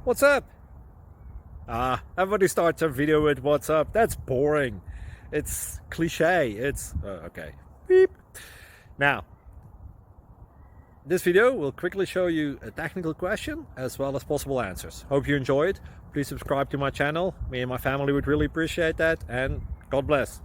What's up? Everybody starts a video with what's up. That's boring. It's cliche. It's okay. Beep. Now, this video will quickly show you a technical question as well as possible answers. Hope you enjoy it. Please subscribe to my channel. Me and my family would really appreciate that, and God bless.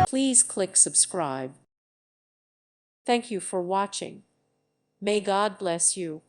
Please click subscribe. Thank you for watching. May God bless you.